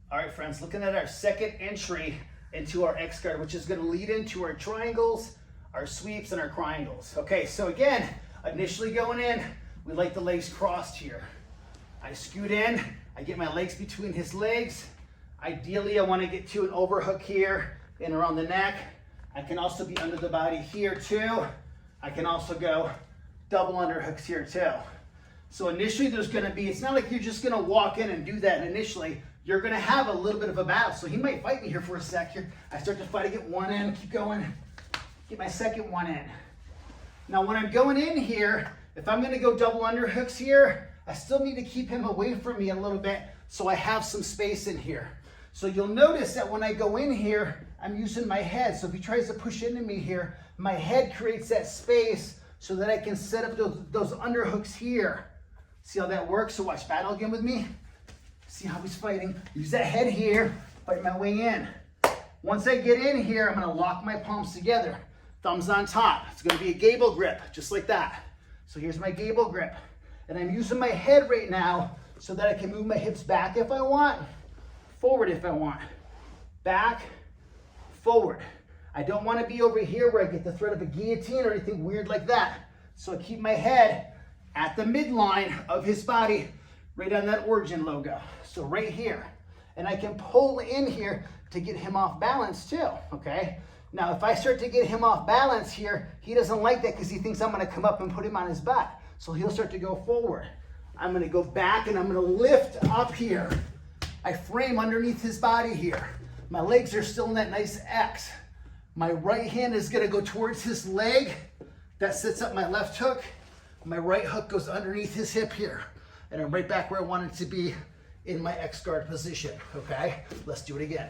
All right, friends, looking at our second entry into our X guard, which is going to lead into our triangles, our sweeps, and our triangles. Okay, so again, initially going in, we like the legs crossed here. I scoot in, I get my legs between his legs. Ideally, I want to get to an overhook here and around the neck. I can also be under the body here too. I can also go double underhooks here too. So initially there's going to be, it's not like you're just going to walk in and do that initially. You're going to have a little bit of a battle. So he might fight me here for a sec here. I start to fight, I get one in, keep going, get my second one in. Now when I'm going in here, if I'm going to go double underhooks here, I still need to keep him away from me a little bit so I have some space in here. So you'll notice that when I go in here, I'm using my head. So if he tries to push into me here, my head creates that space so that I can set up those underhooks here. See how that works? So watch, battle again with me. See how he's fighting. Use that head here, fight my way in. Once I get in here, I'm gonna lock my palms together. Thumbs on top. It's gonna be a gable grip, just like that. So here's my gable grip. And I'm using my head right now so that I can move my hips back if I want, forward if I want. Back, forward. I don't want to be over here where I get the threat of a guillotine or anything weird like that. So I keep my head at the midline of his body, right on that origin logo. So right here. And I can pull in here to get him off balance too, okay? Now if I start to get him off balance here, he doesn't like that because he thinks I'm gonna come up and put him on his butt. So he'll start to go forward. I'm gonna go back and I'm gonna lift up here. I frame underneath his body here. My legs are still in that nice X. My right hand is gonna go towards his leg. That sets up my left hook. My right hook goes underneath his hip here. And I'm right back where I want it to be in my X guard position, okay? Let's do it again.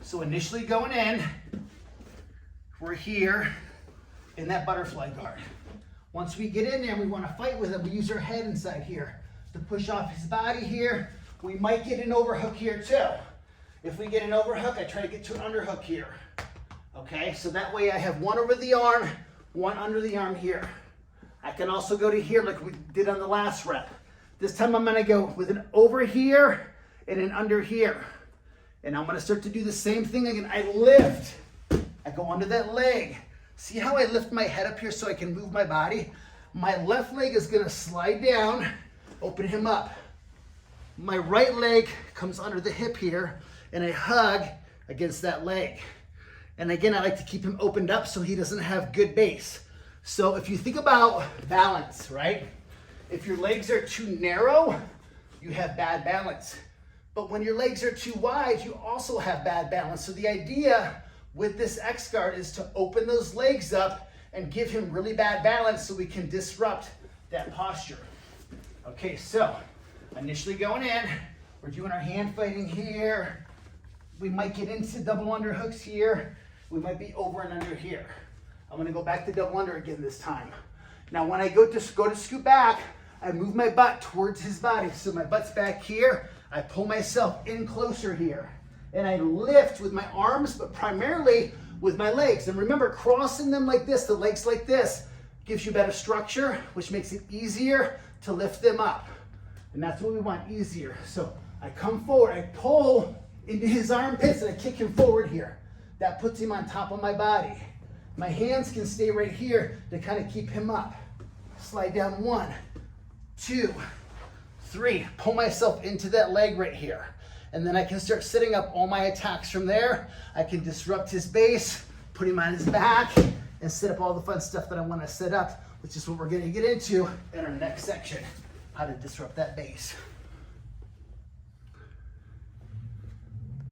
So initially going in, we're here in that butterfly guard. Once we get in there and we wanna fight with him, we use our head inside here to push off his body here. We might get an overhook here too. If we get an overhook, I try to get to an underhook here. Okay, so that way I have one over the arm, one under the arm here. I can also go to here like we did on the last rep. This time I'm gonna go with an over here and an under here. And I'm gonna start to do the same thing again. I lift, I go under that leg. See how I lift my head up here so I can move my body? My left leg is gonna slide down, open him up. My right leg comes under the hip here and I hug against that leg. And again, I like to keep him opened up so he doesn't have good base. So if you think about balance, right? If your legs are too narrow, you have bad balance. But when your legs are too wide, you also have bad balance. So the idea with this X guard is to open those legs up and give him really bad balance so we can disrupt that posture. Okay, so initially going in, we're doing our hand fighting here. We might get into double underhooks here. We might be over and under here. I'm gonna go back to double under again this time. Now when I go to scoot back, I move my butt towards his body. So my butt's back here. I pull myself in closer here. And I lift with my arms, but primarily with my legs. And remember, crossing them like this, the legs like this, gives you better structure, which makes it easier to lift them up. And that's what we want, easier. So I come forward, I pull into his armpits and I kick him forward here. That puts him on top of my body. My hands can stay right here to kind of keep him up. Slide down 1, 2, 3. Pull myself into that leg right here. And then I can start setting up all my attacks from there. I can disrupt his base, put him on his back, and set up all the fun stuff that I want to set up, which is what we're going to get into in our next section, how to disrupt that base.